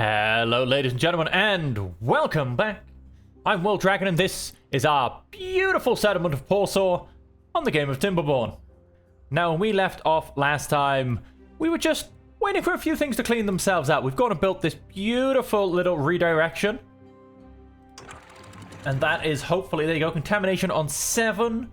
Hello, ladies and gentlemen, and welcome back. I'm Will Dragon, and this is our beautiful settlement of Porsaw on the game of Timberborn. Now, when we left off last time, we were just waiting for a few things to clean themselves out. We've gone and built this beautiful little redirection. And that is hopefully, there you go, contamination on 7%.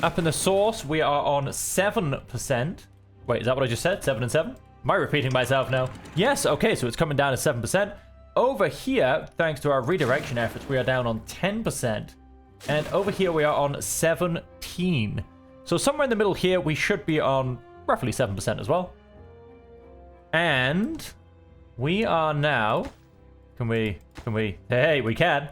Up in the source, we are on 7%. Wait, is that what I just said? 7 and 7? Am I repeating myself now? Yes, okay, so it's coming down to 7%. Over here, thanks to our redirection efforts, we are down on 10%. And over here, we are on 17. So somewhere in the middle here, we should be on roughly 7% as well. And we are now... Can we? Hey, we can.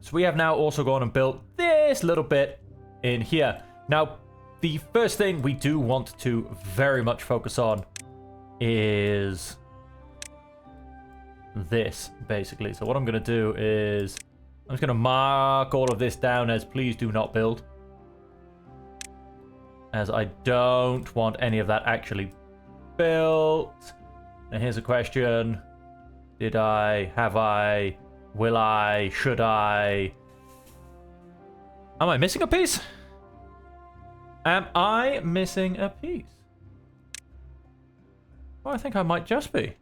So we have now also gone and built this little bit in here. Now, the first thing we do want to very much focus on is this, basically. So what I'm going to do is I'm just going to mark all of this down as please do not build, as I don't want any of that actually built. Now here's a question. Did I? Have I? Will I? Should I? Am I missing a piece? Am I missing a piece? Well, I think I might just be.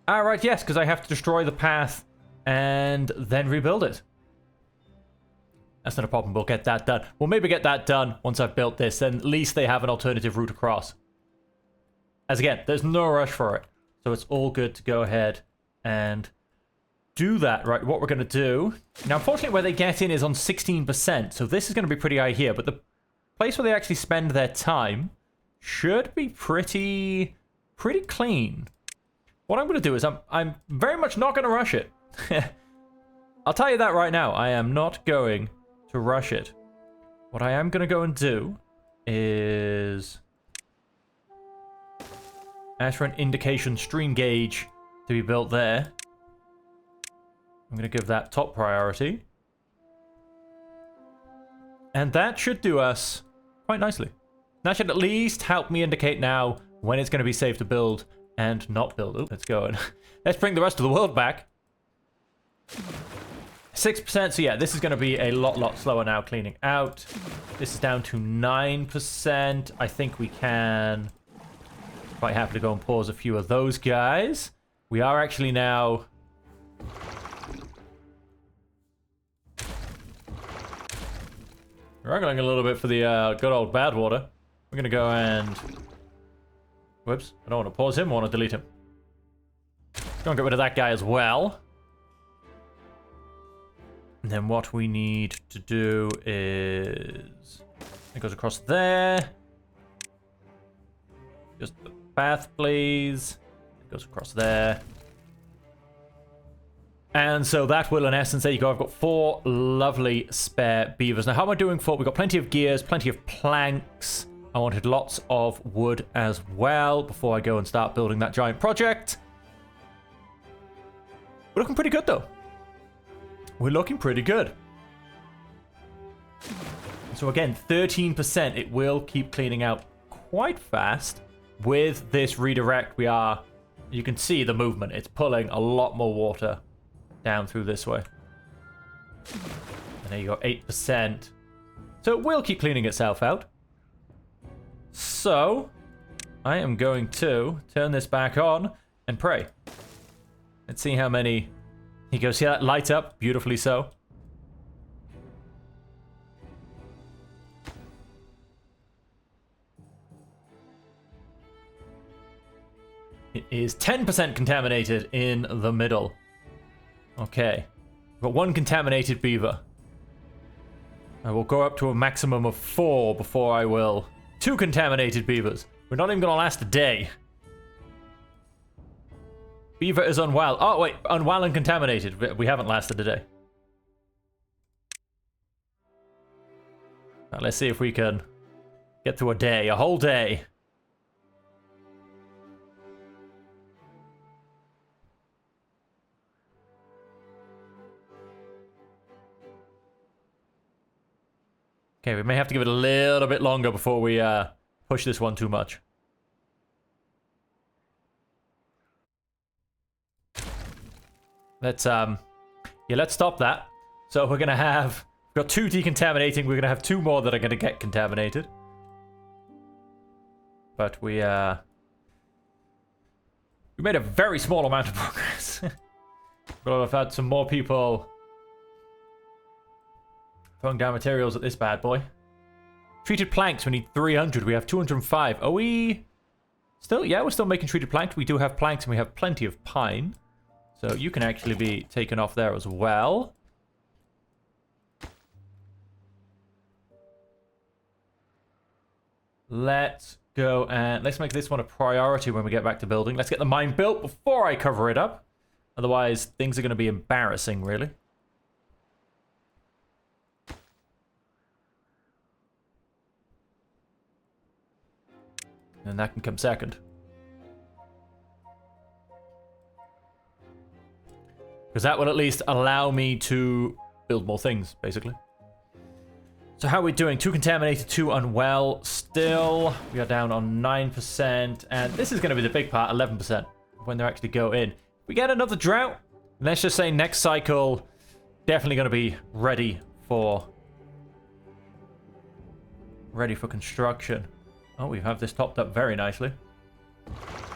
Alright, yes, because I have to destroy the path and then rebuild it. That's not a problem. We'll get that done. We'll maybe get that done once I've built this, and at least they have an alternative route across. As again, there's no rush for it. So it's all good to go ahead and do that. Right, what we're going to do... Now, unfortunately, where they get in is on 16%. So this is going to be pretty high here. But the place where they actually spend their time should be pretty clean. What I'm going to do is I'm very much not going to rush it. I'll tell you that right now. I am not going to rush it. What I am going to go and do is... ask for an indication stream gauge to be built there. I'm going to give that top priority. And that should do us quite nicely. That should at least help me indicate now when it's going to be safe to build and not build. Ooh, let's go and let's bring the rest of the world back. 6%, so yeah, this is going to be a lot slower now cleaning out. This is down to 9%. I think we can... quite happy to go and pause a few of those guys. We are actually now... struggling a little bit for the good old bad water. We're going to go and... whoops. I don't want to pause him. I want to delete him. Go and get rid of that guy as well. And then what we need to do is... it goes across there. Just the path, please. It goes across there. And so that will, in essence, there you go. I've got 4 lovely spare beavers. Now, how am I doing for... we've got plenty of gears, plenty of planks. I wanted lots of wood as well before I go and start building that giant project. We're looking pretty good, though. We're looking pretty good. So again, 13%. It will keep cleaning out quite fast. With this redirect, we are... you can see the movement. It's pulling a lot more water down through this way. And there you go, 8%. So it will keep cleaning itself out. So, I am going to turn this back on and pray. Let's see how many... you go, see that light up? Beautifully so. It is 10% contaminated in the middle. Okay. We've got 1 contaminated beaver. I will go up to a maximum of 4 before I will... 2 contaminated beavers. We're not even going to last a day. Beaver is unwell. Oh, wait. Unwell and contaminated. We haven't lasted a day. Now, let's see if we can get through a day. A whole day. Okay, we may have to give it a little bit longer before we push this one too much. let's stop that. So we're gonna have, we've got 2 decontaminating, we're gonna have 2 more that are gonna get contaminated. But we made a very small amount of progress. But I've had some more people throwing down materials at this bad boy. Treated planks, we need 300, we have 205. Are we still? Yeah, we're still making treated planks. We do have planks and we have plenty of pine. So you can actually be taken off there as well. Let's go and let's make this one a priority when we get back to building. Let's get the mine built before I cover it up. Otherwise, things are going to be embarrassing, really. And that can come second. Because that will at least allow me to build more things, basically. So how are we doing? 2 contaminated, 2 unwell. Still, we are down on 9%. And this is going to be the big part, 11%, when they actually go in. We get another drought. Let's just say next cycle, definitely going to be ready for construction. Oh, we have this topped up very nicely.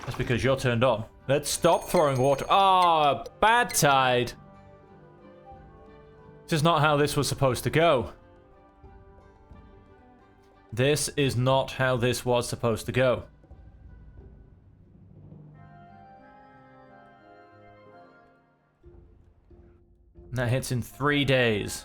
That's because you're turned on. Let's stop throwing water. Ah, oh, bad tide. This is not how this was supposed to go. This is not how this was supposed to go. And that hits in 3 days.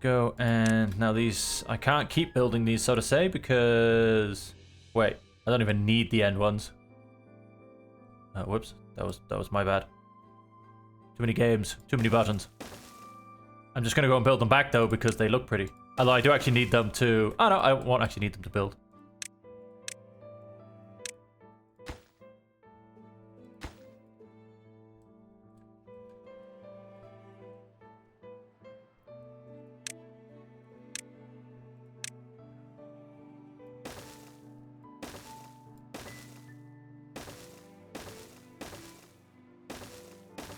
Go and now these, I can't keep building these, so to say, because wait, I don't even need the end ones. Whoops, that was my bad. Too many games, too many buttons. I'm just gonna go and build them back though because they look pretty. Although I do actually need them to, oh no, I won't actually need them to build.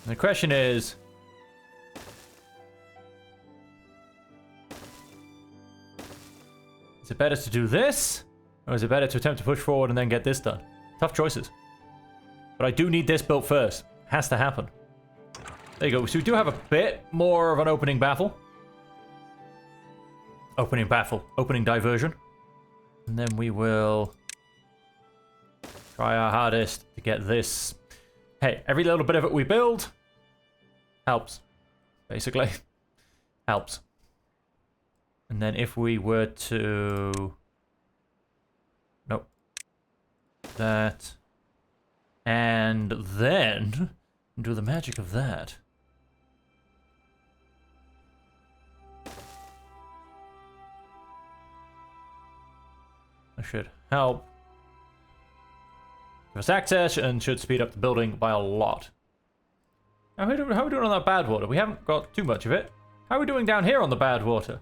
The question is, it better to do this, or is it better to attempt to push forward and then get this done? Tough choices. But I do need this built first. Has to happen. There you go. So we do have a bit more of an opening baffle. Opening diversion. And then we will try our hardest to get this. Hey, every little bit of it we build helps, basically. Helps. And then if we were to... Nope. That. And then do the magic of that. That should help. Give us access and should speed up the building by a lot. How are we doing on that bad water? We haven't got too much of it. How are we doing down here on the bad water?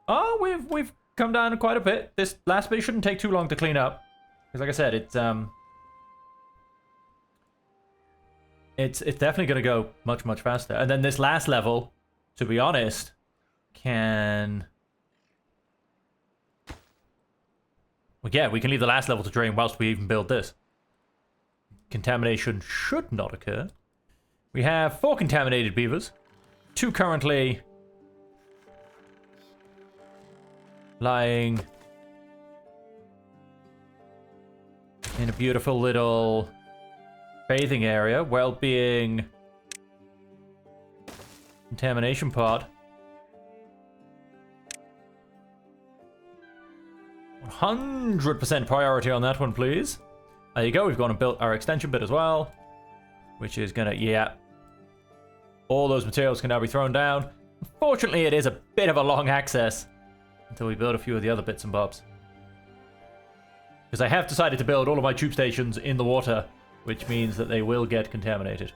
Oh, we've come down quite a bit. This last bit shouldn't take too long to clean up. Because like I said, it's definitely going to go much, much faster. And then this last level, to be honest, can... Well, yeah, we can leave the last level to drain whilst we even build this. Contamination should not occur. We have 4 contaminated beavers. 2 currently lying in a beautiful little bathing area, well-being contamination pod. 100% priority on that one, please. There you go. We've gone and built our extension bit as well, which is gonna, yeah. All those materials can now be thrown down. Unfortunately, it is a bit of a long access until we build a few of the other bits and bobs. Because I have decided to build all of my tube stations in the water, which means that they will get contaminated.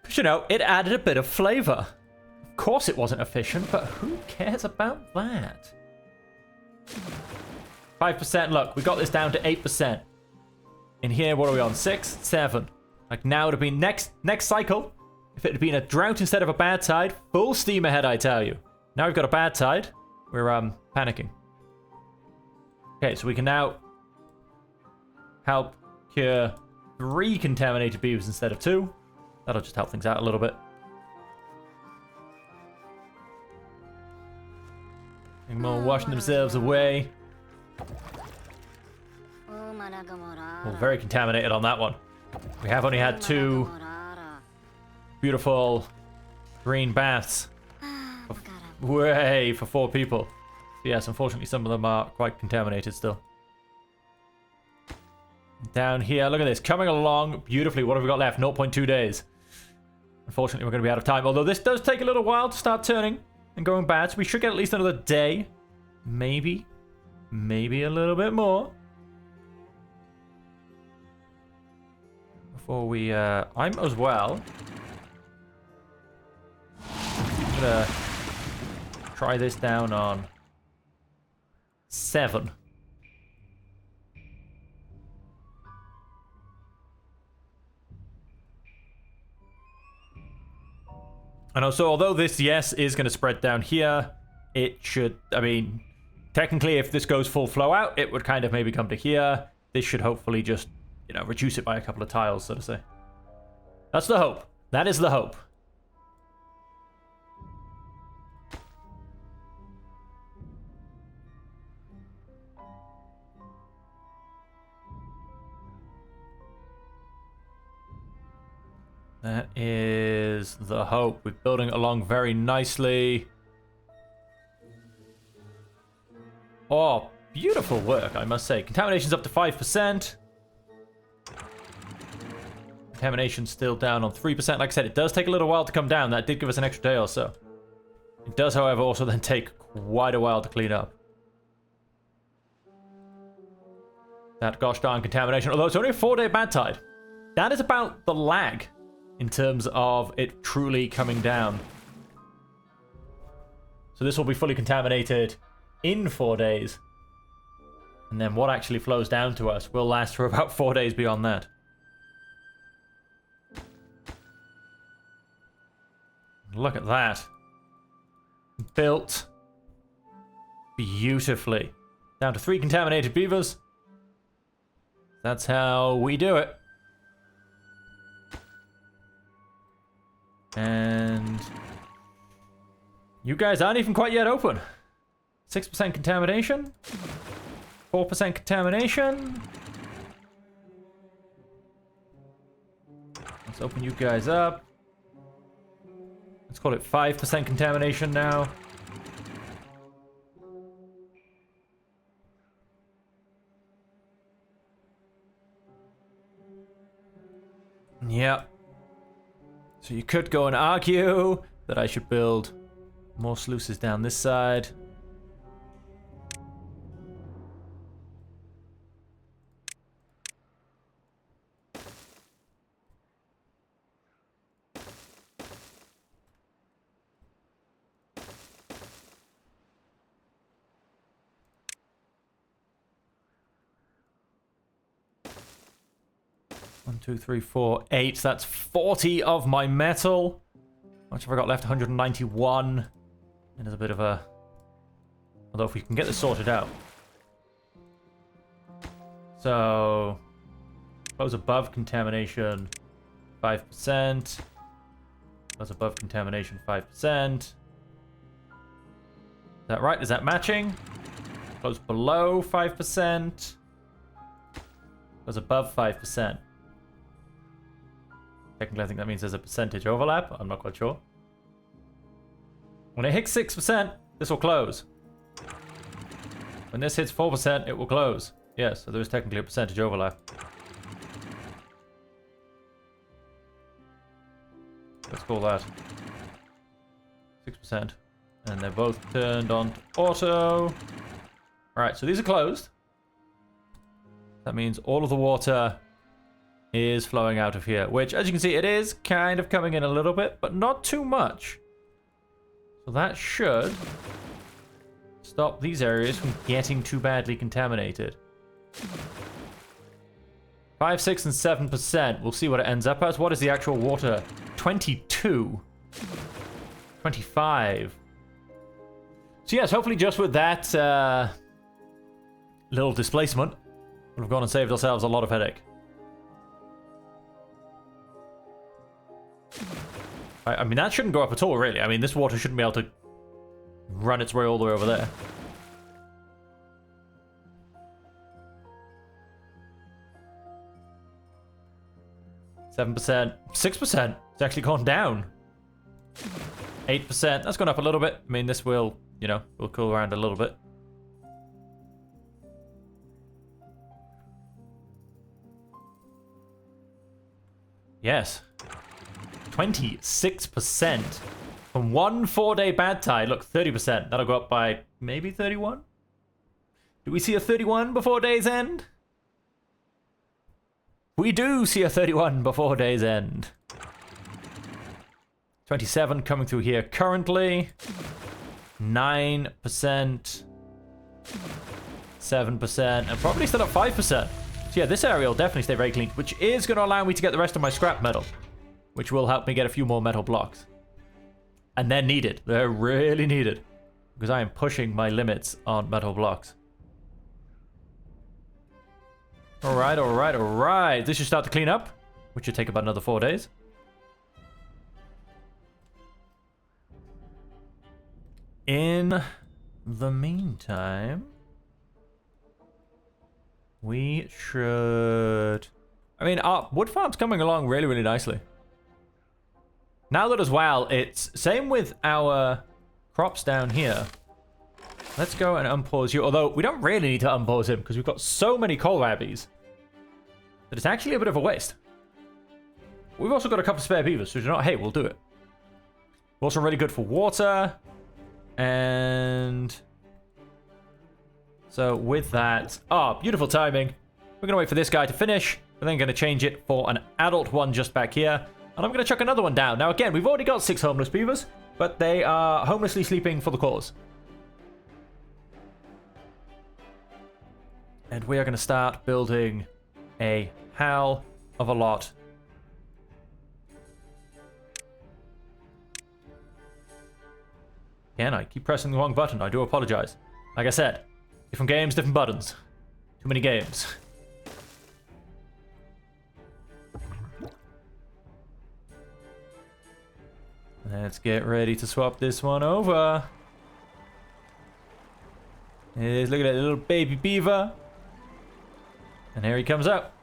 Because, you know, it added a bit of flavor. Of course it wasn't efficient, but who cares about that? 5%. Look, we got this down to 8%. In here, what are we on? 6, 7. Like now it would have been next cycle. If it had been a drought instead of a bad tide, full steam ahead, I tell you. Now we've got a bad tide. We're panicking. Okay, so we can now help cure 3 contaminated beavers instead of 2. That'll just help things out a little bit. Them all washing themselves away. Well, very contaminated on that one. We have only had 2 beautiful green baths. Way for 4 people. So yes, unfortunately some of them are quite contaminated still. Down here, look at this. Coming along beautifully. What have we got left? 0.2 days. Unfortunately, we're going to be out of time. Although this does take a little while to start turning and going bad. So we should get at least another day. Maybe. Maybe a little bit more. Before we... I'm as well. I'm going to try this down on 7. And also, although this, yes, is going to spread down here, it should, I mean, technically, if this goes full flow out, it would kind of maybe come to here. This should hopefully just, you know, reduce it by a couple of tiles, so to say. That's the hope. That is the hope. That is the hope. We're building along very nicely. Oh, beautiful work, I must say. Contamination's up to 5%. Contamination's still down on 3%. Like I said, it does take a little while to come down. That did give us an extra day or so. It does, however, also then take quite a while to clean up. That gosh darn contamination. Although it's only a 4-day bad tide. That is about the lag in terms of it truly coming down. So this will be fully contaminated in 4 days. And then what actually flows down to us will last for about 4 days beyond that. Look at that. Built beautifully. Down to 3 contaminated beavers. That's how we do it. And you guys aren't even quite yet open. 6% contamination. 4% contamination. Let's open you guys up. Let's call it 5% contamination now. Yep. So you could go and argue that I should build more sluices down this side. One, 2, 3, 4, 8. That's 40 of my metal. How much have I got left? 191. And there's a bit of a... Although if we can get this sorted out. So... Close above contamination, 5%. Close above contamination, 5%. Is that right? Is that matching? Close below 5%. Close above 5%. Technically, I think that means there's a percentage overlap. I'm not quite sure. When it hits 6%, this will close. When this hits 4%, it will close. Yes, so there is technically a percentage overlap. Let's call that 6%. And they're both turned on to auto. Alright, so these are closed. That means all of the water is flowing out of here, which, as you can see, it is kind of coming in a little bit, but not too much. So that should stop these areas from getting too badly contaminated. 5, 6, and 7%. We'll see what it ends up as. What is the actual water? 22. 25. So yes, hopefully just with that little displacement, we'll have gone and saved ourselves a lot of headache. I mean, that shouldn't go up at all, really. I mean, this water shouldn't be able to run its way all the way over there. $7, 6%. It's actually gone down. 8%. That's gone up a little bit. I mean, this will, you know, will cool around a little bit. Yes. 26%. From one 4-day bad tide. Look, 30%. That'll go up by maybe 31? Do we see a 31 before day's end? We do see a 31 before day's end. 27 coming through here currently. 9%. 7%. And probably still at 5%. So yeah, this area will definitely stay very clean, which is going to allow me to get the rest of my scrap metal, which will help me get a few more metal blocks. And they're needed. They're really needed, because I am pushing my limits on metal blocks. Alright, alright, alright. This should start to clean up, which should take about another 4 days. In the meantime, we should... I mean, our wood farm's coming along really, really nicely. Now that as well, it's same with our crops down here. Let's go and unpause you. Although, we don't really need to unpause him because we've got so many kohlrabis that it's actually a bit of a waste. We've also got a couple of spare beavers, so hey, we'll do it. We're also really good for water. And so with that, beautiful timing. We're going to wait for this guy to finish. We're then going to change it for an adult one just back here. And I'm going to chuck another one down. Now, again, we've already got 6 homeless beavers, but they are homelessly sleeping for the cause. And we are going to start building a hell of a lot. Again, I keep pressing the wrong button. I do apologize. Like I said, different games, different buttons. Too many games. Let's get ready to swap this one over. Look at that little baby beaver. And here he comes out.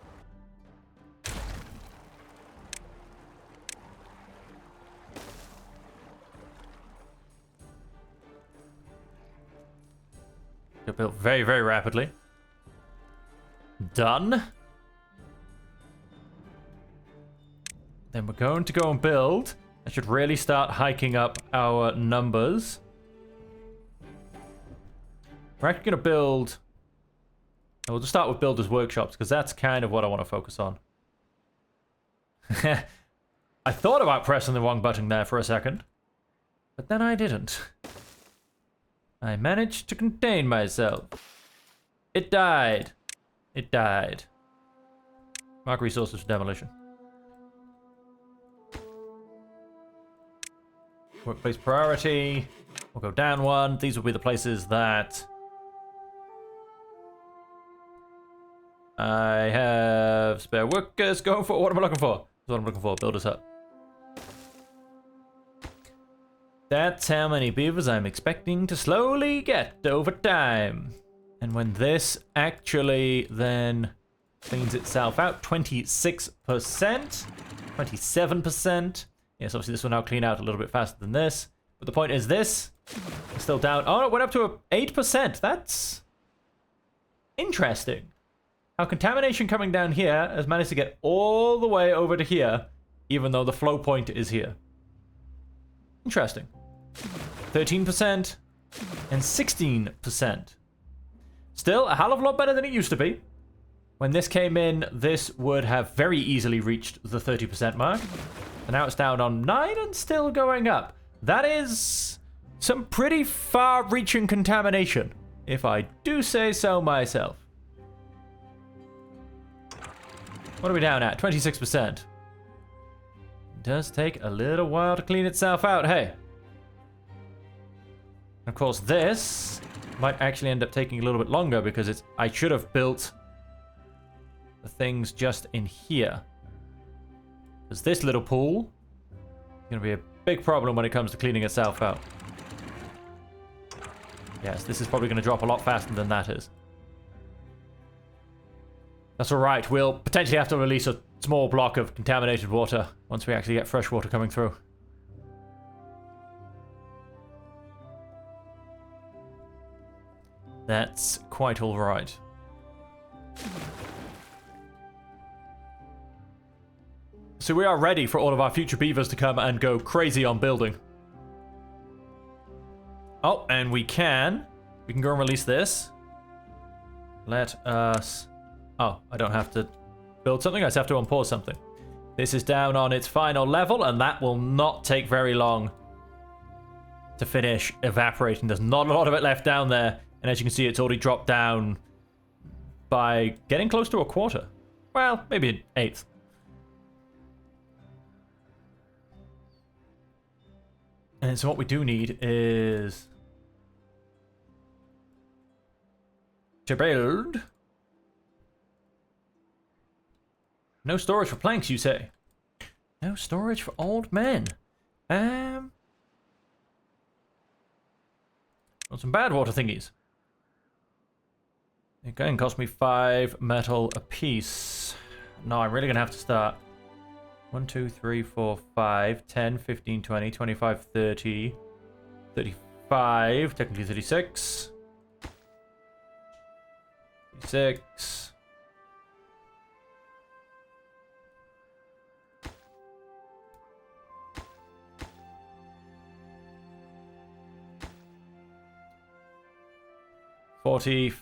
Got built very, very rapidly. Done. Then we're going to go and build. I should really start hiking up our numbers. We're actually going to build... We'll just start with builders' workshops, because that's kind of what I want to focus on. I thought about pressing the wrong button there for a second, but then I didn't. I managed to contain myself. It died. It died. Mark resources for demolition. Workplace priority. We'll go down one. These will be the places that... I have spare workers going for. What am I looking for? That's what I'm looking for. Builder's hut. That's how many beavers I'm expecting to slowly get over time. And when this actually then cleans itself out, 26%, 27%. Yes, obviously this will now clean out a little bit faster than this. But the point is this is still down. Oh, it went up to 8%. That's interesting. How contamination coming down here has managed to get all the way over to here, even though the flow point is here. Interesting. 13% and 16%. Still a hell of a lot better than it used to be. When this came in, this would have very easily reached the 30% mark. And now it's down on 9 and still going up. That is some pretty far-reaching contamination, if I do say so myself. What are we down at? 26%. It does take a little while to clean itself out, hey. Of course, this might actually end up taking a little bit longer because I should have built the things just in here. Because this little pool is going to be a big problem when it comes to cleaning itself out. Yes, this is probably going to drop a lot faster than that is. That's alright, we'll potentially have to release a small block of contaminated water once we actually get fresh water coming through. That's quite alright. So we are ready for all of our future beavers to come and go crazy on building. Oh, and we can go and release this. Let us... Oh, I don't have to build something, I just have to unpause something. This is down on its final level, and that will not take very long to finish evaporating. There's not a lot of it left down there, and as you can see, it's already dropped down by getting close to a quarter. Well, maybe an eighth. And so what we do need is to build... No storage for planks, you say? No storage for old men. Well, some bad water thingies. Again, cost me 5 metal apiece. No, I'm really going to have to start. 1, 2, 3, 4, 5, 10, 15, 20, 25, 30, 35, technically 36. 36. 40,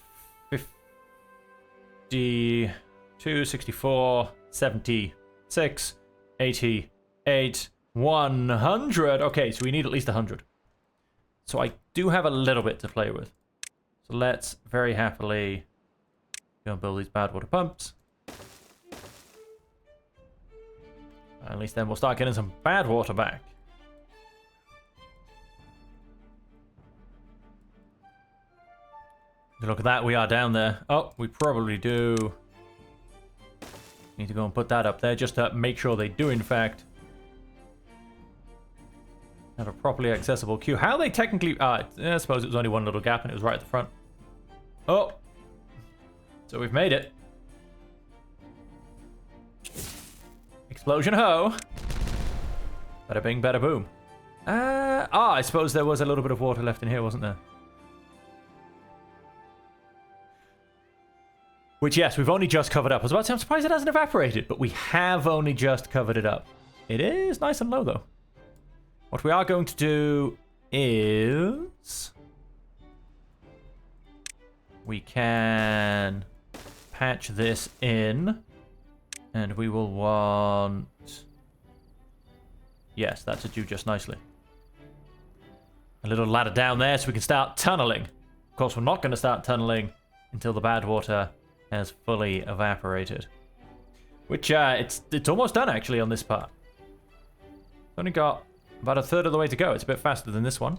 52, 64, 76, 88, 100. Okay, so we need at least 100. So I do have a little bit to play with. So let's very happily go and build these bad water pumps. At least then we'll start getting some bad water back. Look at that, we are down there. Oh, we probably do need to go and put that up there just to make sure they do, in fact, have a properly accessible queue. How they technically... I suppose it was only one little gap and it was right at the front. Oh! So we've made it. Explosion ho! Bada bing, bada boom. I suppose there was a little bit of water left in here, wasn't there? Which, yes, we've only just covered up. I was about to say, I'm surprised it hasn't evaporated, but we have only just covered it up. It is nice and low, though. What we are going to do is... we can patch this in. And we will want... Yes, that should do just nicely. A little ladder down there so we can start tunneling. Of course, we're not going to start tunneling until the bad water has fully evaporated. Which, it's almost done, actually, on this part. Only got about a third of the way to go. It's a bit faster than this one.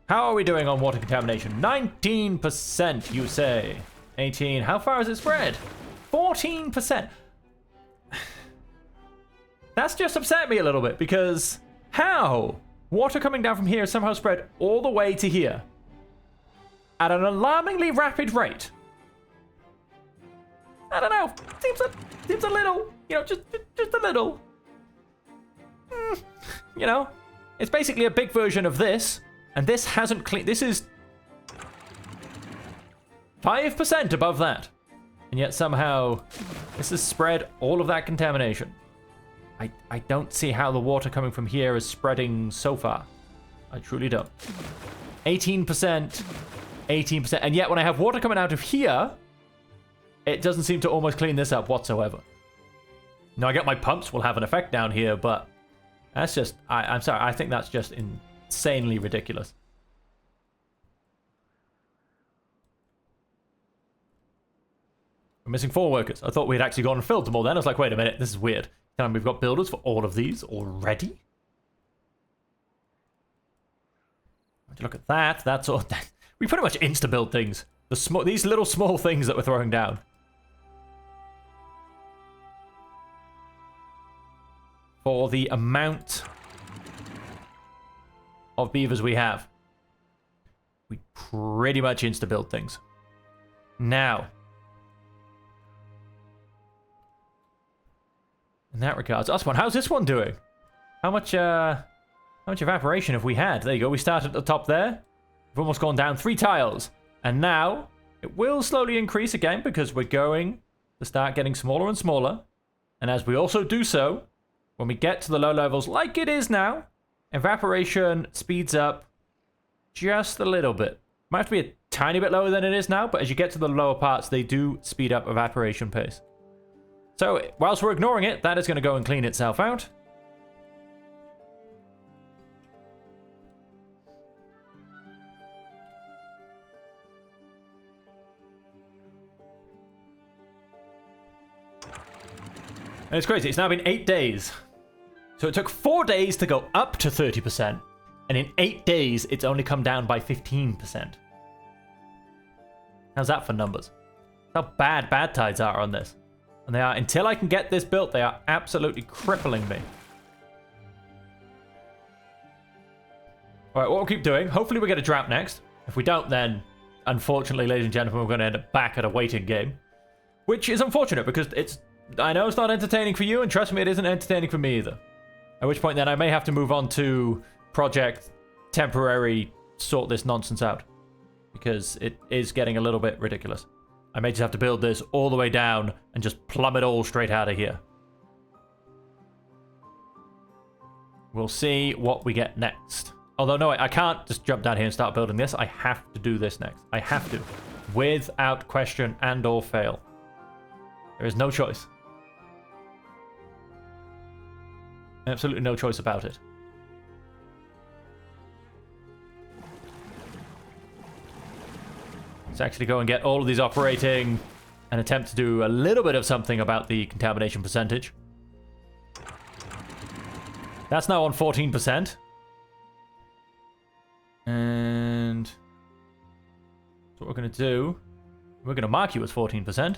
How are we doing on water contamination? 19%, you say. 18. How far has it spread? 14%. That's just upset me a little bit, because how? Water coming down from here somehow spread all the way to here. At an alarmingly rapid rate. I don't know. Seems a little, just a little. It's basically a big version of this, and this hasn't cleaned. This is 5% above that, and yet somehow this has spread all of that contamination. I don't see how the water coming from here is spreading so far. I truly don't. 18%, 18%, and yet when I have water coming out of here, it doesn't seem to almost clean this up whatsoever. Now, I get my pumps will have an effect down here, but that's just... I'm sorry, I think that's just insanely ridiculous. We're missing 4 workers. I thought we'd actually gone and filled them all then. I was like, wait a minute, this is weird. We've got builders for all of these already? Look at that. That's all. We pretty much insta-build things. These little small things that we're throwing down. For the amount of beavers we have, we pretty much insta-build things. Now, in that regards, how's this one doing? How much evaporation have we had? There you go. We started at the top there. We've almost gone down 3 tiles. And now, it will slowly increase again because we're going to start getting smaller and smaller. And as we also do so, when we get to the low levels like it is now, evaporation speeds up just a little bit. Might have to be a tiny bit lower than it is now, but as you get to the lower parts, they do speed up evaporation pace. So, whilst we're ignoring it, that is going to go and clean itself out. And it's crazy. It's now been 8 days. So it took 4 days to go up to 30%. And in 8 days, it's only come down by 15%. How's that for numbers? How bad tides are on this. And they are, until I can get this built, they are absolutely crippling me. Alright, what we'll keep doing, hopefully we get a drought next. If we don't, then, unfortunately, ladies and gentlemen, we're going to end up back at a waiting game. Which is unfortunate, because I know it's not entertaining for you, and trust me, it isn't entertaining for me either. At which point, then, I may have to move on to Project Temporary sort this nonsense out. Because it is getting a little bit ridiculous. I may just have to build this all the way down and just plumb it all straight out of here. We'll see what we get next. Although, no, I can't just jump down here and start building this. I have to do this next. I have to. Without question and or fail. There is no choice. Absolutely no choice about it. Let's actually go and get all of these operating and attempt to do a little bit of something about the contamination percentage. That's now on 14%. And so what we're going to do, we're going to mark you as 14%.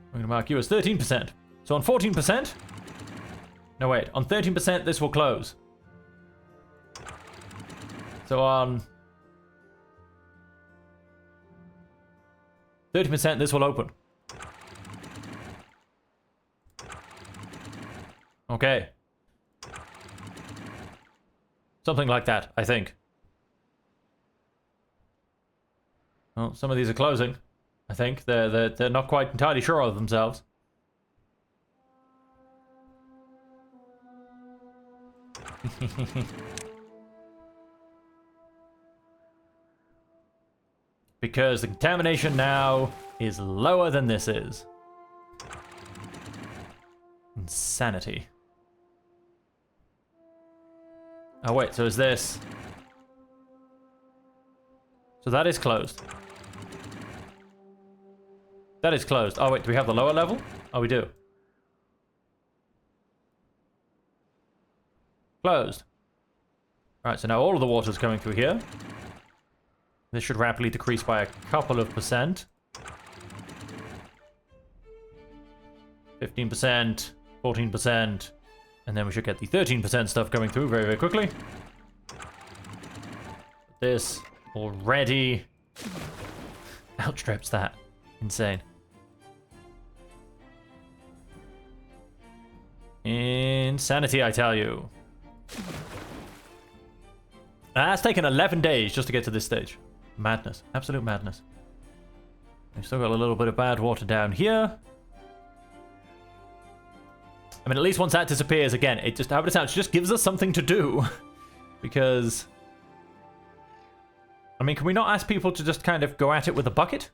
We're going to mark you as 13%. So on 14%... No, wait. On 13%, this will close. So on 30%, this will open. Okay. Something like that, I think. Well, some of these are closing. I think they're not quite entirely sure of themselves. Because the contamination now is lower than this is. Insanity. Oh wait, so is this... So that is closed. That is closed. Oh wait, do we have the lower level? Oh, we do. Closed. Alright, so now all of the water is coming through here. This should rapidly decrease by a couple of percent. 15%, 14%, and then we should get the 13% stuff coming through very, very quickly. This already outstrips that. Insane. Insanity, I tell you. That's taken 11 days just to get to this stage. Madness. Absolute madness. We've still got a little bit of bad water down here. I mean, at least once that disappears, again, it just, how it sounds, just gives us something to do. Because... I mean, can we not ask people to just kind of go at it with a bucket?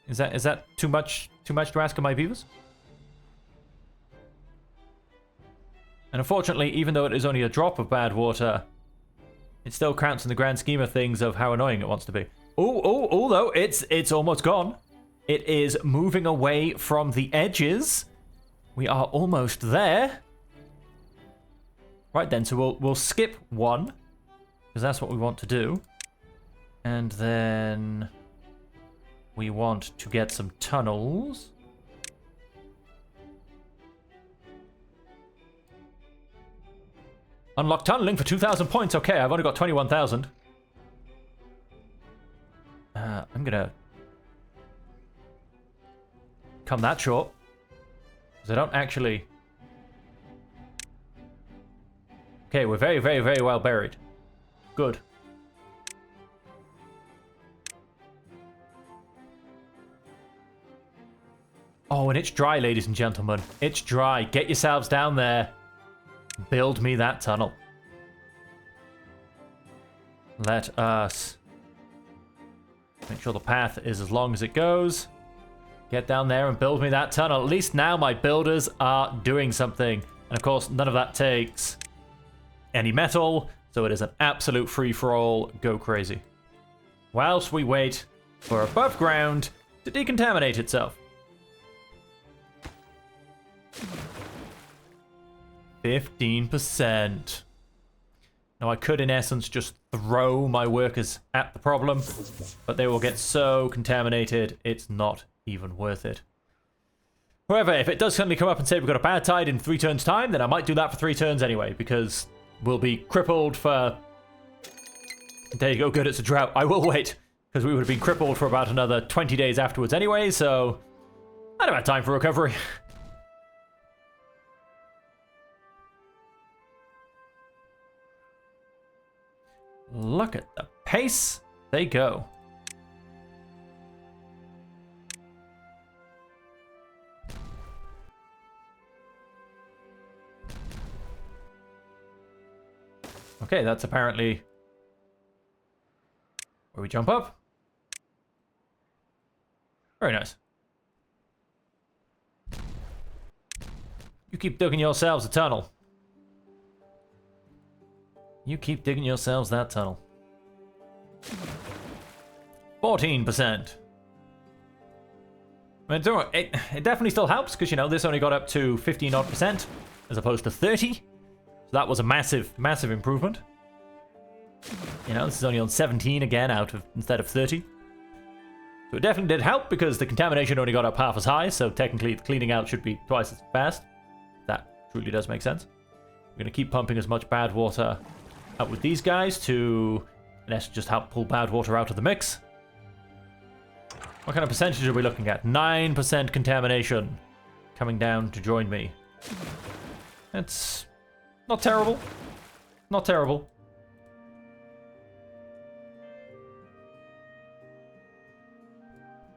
Is that too much to ask of my beavers? And unfortunately, even though it is only a drop of bad water, it still counts in the grand scheme of things of how annoying it wants to be. Oh, though, it's almost gone. It is moving away from the edges. We are almost there. Right then, so we'll skip one, because that's what we want to do. And then we want to get some tunnels. Unlock tunneling for 2,000 points. Okay, I've only got 21,000. I'm gonna come that short, because I don't actually... Okay, we're very, very, very well buried. Good. Oh, and it's dry, ladies and gentlemen. It's dry. Get yourselves down there. Build me that tunnel. Let us make sure the path is as long as it goes. Get down there and build me that tunnel. At least now my builders are doing something. And of course, none of that takes any metal, so it is an absolute free-for-all. Go crazy. Whilst we wait for above ground to decontaminate itself. 15%. Now I could in essence just throw my workers at the problem, but they will get so contaminated it's not even worth it. However, if it does suddenly come up and say we've got a bad tide in 3 turns time, then I might do that for 3 turns anyway, because we'll be crippled for... There you go, good, it's a drought. I will wait, because we would have been crippled for about another 20 days afterwards anyway, so I don't have time for recovery. Look at the pace they go. Okay, that's apparently where we jump up. Very nice. You keep digging yourselves a tunnel. You keep digging yourselves that tunnel. 14%. I mean, it definitely still helps, because, you know, this only got up to 15-odd% as opposed to 30. So that was a massive, massive improvement. You know, this is only on 17 again instead of 30. So it definitely did help, because the contamination only got up half as high, so technically the cleaning out should be twice as fast. That truly does make sense. We're going to keep pumping as much bad water out with these guys to, in essence, just help pull bad water out of the mix. What kind of percentage are we looking at? 9% contamination coming down to join me. It's not terrible. Not terrible.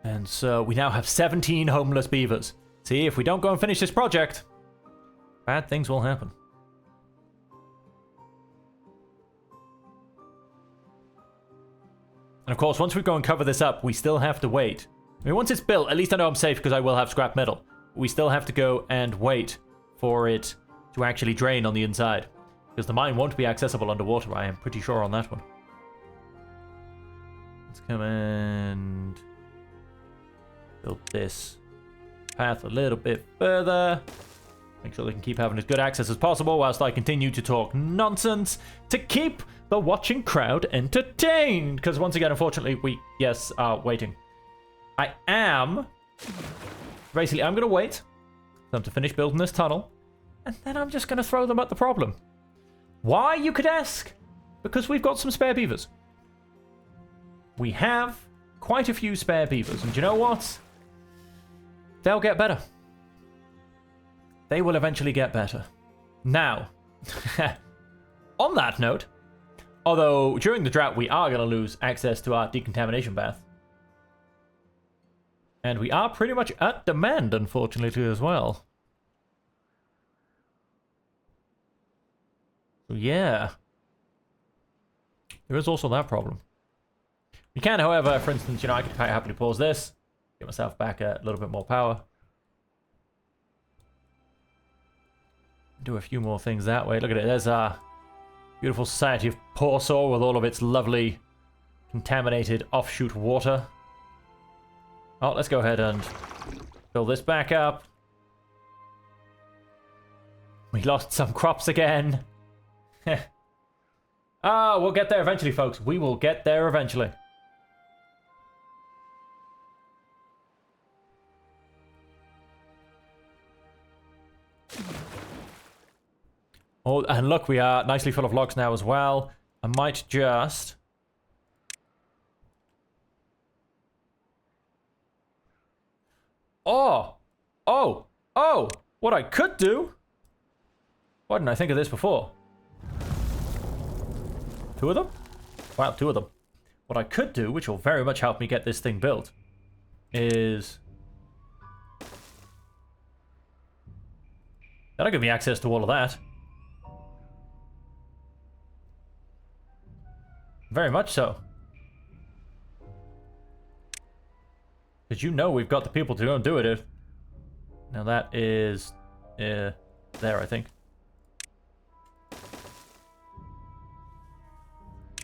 And so we now have 17 homeless beavers. See, if we don't go and finish this project, bad things will happen. And of course, once we go and cover this up, we still have to wait. I mean, once it's built, at least I know I'm safe because I will have scrap metal. We still have to go and wait for it to actually drain on the inside, because the mine won't be accessible underwater, I am pretty sure on that one. Let's come and build this path a little bit further. Make sure they can keep having as good access as possible whilst I continue to talk nonsense to keep the watching crowd entertained. Because once again, unfortunately, we, yes, are waiting. I am... Basically, I'm going to wait for them to finish building this tunnel, and then I'm just going to throw them at the problem. Why, you could ask? Because we've got some spare beavers. We have quite a few spare beavers, and do you know what? They'll get better. They will eventually get better. Now, on that note, although during the drought we are going to lose access to our decontamination bath, and we are pretty much at demand, unfortunately, as well. So yeah, there is also that problem. You can, however, for instance, you know, I could quite happily pause this, Get myself back a little bit more power. Do a few more things that way. Look at it. There's our beautiful society of Porsaw with all of its lovely contaminated offshoot water. Oh, let's go ahead and fill this back up. We lost some crops again. Ah, we'll get there eventually, folks. We will get there eventually. Oh, and look, we are nicely full of logs now as well. I might just... Oh! What I could do... Why didn't I think of this before? 2 of them? Wow, 2 of them. What I could do, which will very much help me get this thing built, is... That'll give me access to all of that. Very much so. Because you know we've got the people to go and do it. Now that is... there, I think.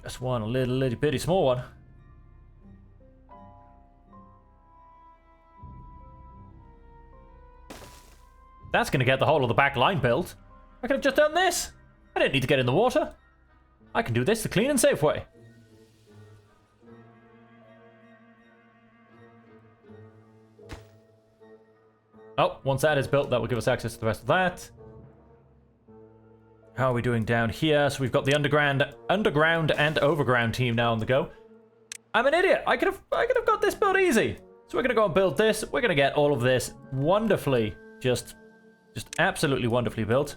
Just one little bitty small one. That's going to get the whole of the back line built. I could have just done this. I didn't need to get in the water. I can do this the clean and safe way. Oh, once that is built, that will give us access to the rest of that. How are we doing down here? So we've got the underground and overground team now on the go. I'm an idiot. I could have got this built easy. So we're gonna go and build this. We're gonna get all of this wonderfully, just absolutely wonderfully built.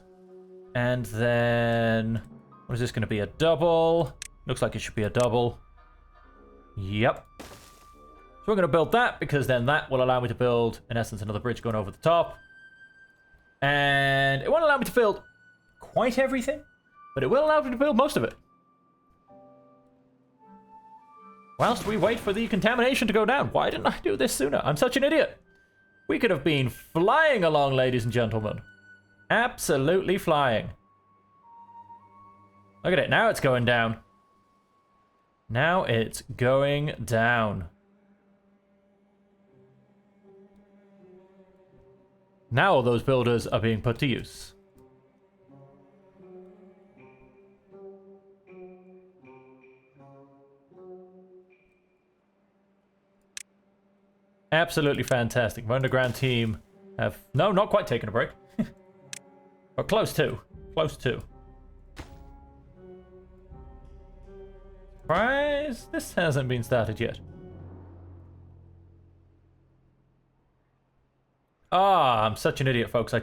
And then, what is this gonna be? A double? Looks like it should be a double. Yep. So we're gonna build that because then that will allow me to build, in essence, another bridge going over the top. And it won't allow me to build quite everything, but it will allow me to build most of it. Whilst we wait for the contamination to go down. Why didn't I do this sooner? I'm such an idiot. We could have been flying along, ladies and gentlemen. Absolutely flying. Look at it. Now it's going down. Now it's going down. Now all those builders are being put to use. Absolutely fantastic. My underground team have... No, not quite taken a break. But close to. Close to. Surprise! This hasn't been started yet. Ah, I'm such an idiot, folks. I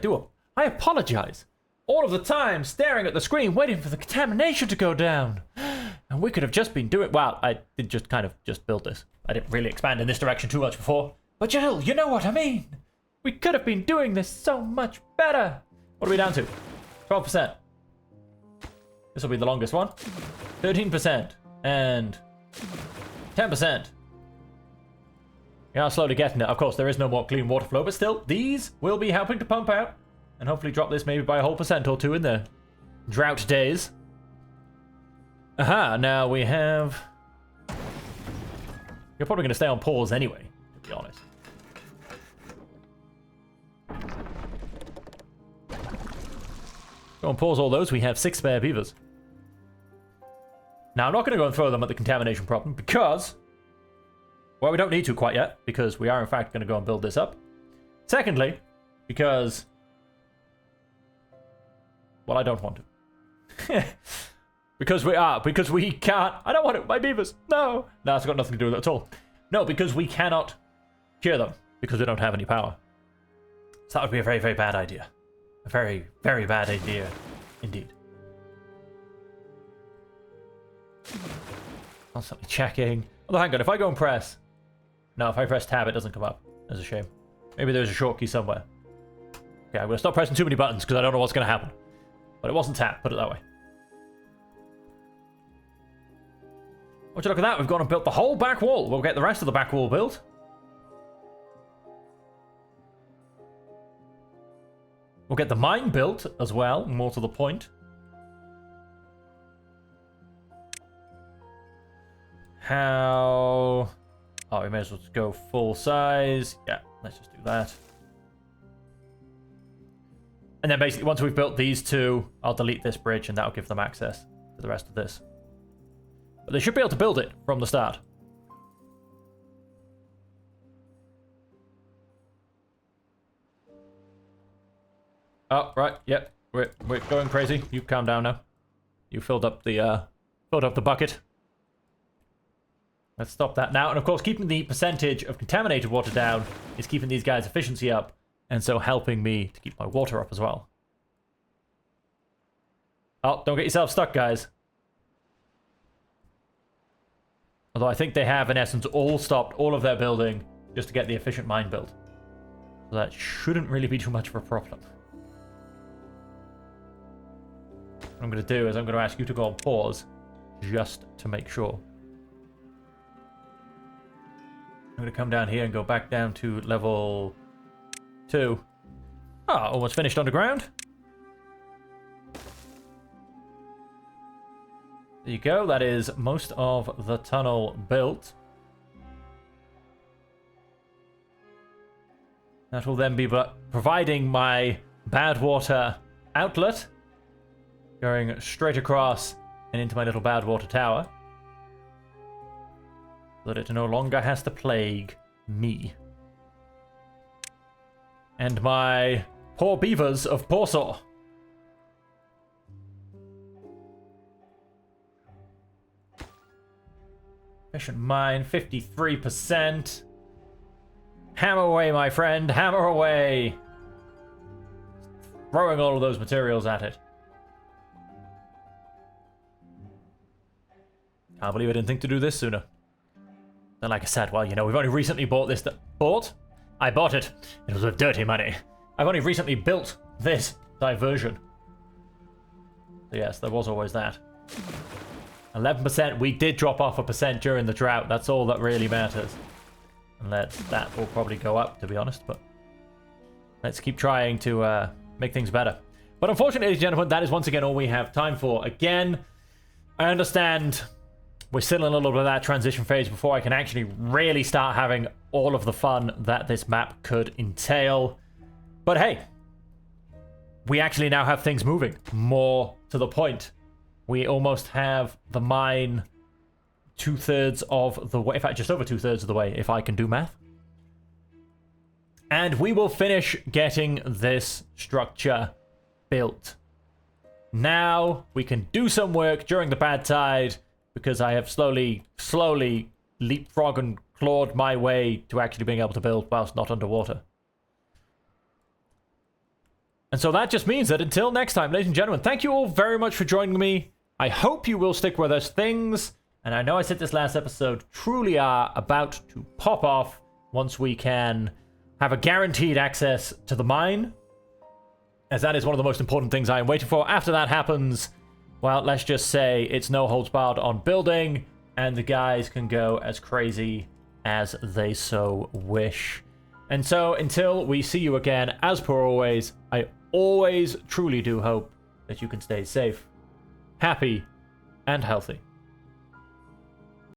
apologize. All of the time, staring at the screen, waiting for the contamination to go down. And we could have just been doing... Well, I did just kind of just build this. I didn't really expand in this direction too much before. But Jill, you know what I mean. We could have been doing this so much better. What are we down to? 12%. This will be the longest one. 13%. And 10%. Yeah, I'm slowly getting it. Of course, there is no more clean water flow, but still, these will be helping to pump out. And hopefully drop this maybe by a whole % or 2 in the drought days. Aha, now we have... You're probably going to stay on pause anyway, to be honest. Go and pause all those. We have 6 spare beavers. Now, I'm not going to go and throw them at the contamination problem because... Well, we don't need to quite yet, because we are in fact going to go and build this up. Secondly, because... Well, I don't want to. because we can't... I don't want it, my beavers. No, it's got nothing to do with it at all. No, because we cannot cure them, because we don't have any power. So that would be a very, very bad idea. A very, very bad idea, indeed. Constantly checking. Although, hang on, if I go and press... No, if I press tab, it doesn't come up. That's a shame. Maybe there's a short key somewhere. Okay, I'm going to stop pressing too many buttons because I don't know what's going to happen. But it wasn't tab, put it that way. Would you look at that? We've gone and built the whole back wall. We'll get the rest of the back wall built. We'll get the mine built as well, more to the point. How... Oh, we may as well just go full size. Yeah, let's just do that. And then basically, once we've built these two, I'll delete this bridge, and that'll give them access to the rest of this. But they should be able to build it from the start. Oh, right, yep. We're going crazy. You calm down now. You filled up the bucket. Let's stop that now. And of course, keeping the percentage of contaminated water down is keeping these guys' efficiency up, and so helping me to keep my water up as well. Oh, don't get yourself stuck, guys. Although I think they have, in essence, all stopped all of their building just to get the efficient mine built. So that shouldn't really be too much of a problem. What I'm going to do is I'm going to ask you to go on pause just to make sure. I'm going to come down here and go back down to level 2. Ah, almost finished underground. There you go. That is most of the tunnel built. That will then be providing my bad water outlet, going straight across and into my little bad water tower, so that it no longer has to plague me. And my poor beavers of Porsaw. Efficient mine, 53%. Hammer away, my friend, hammer away. Throwing all of those materials at it. Can't believe I didn't think to do this sooner. And like I said, well, you know, we've only recently bought this. I bought it. It was with dirty money. I've only recently built this diversion. So yes, there was always that. 11%. We did drop off 1% during the drought. That's all that really matters. And that will probably go up, to be honest. But let's keep trying to make things better. But unfortunately, ladies and gentlemen, that is once again all we have time for. Again, I understand we're still in a little bit of that transition phase before I can actually really start having all of the fun that this map could entail. But hey, we actually now have things moving more to the point. We almost have the mine 2/3 of the way, in fact, just over 2/3 of the way, if I can do math. And we will finish getting this structure built. Now we can do some work during the bad tide, because I have slowly leapfrogged and clawed my way to actually being able to build whilst not underwater. And so that just means that until next time, ladies and gentlemen, thank you all very much for joining me. I hope you will stick with us. Things, and I know I said this last episode, truly are about to pop off once we can have a guaranteed access to the mine, as that is one of the most important things I am waiting for. After that happens, well, let's just say it's no holds barred on building, and the guys can go as crazy as they so wish. And so, until we see you again, as per always, I always truly do hope that you can stay safe, happy, and healthy.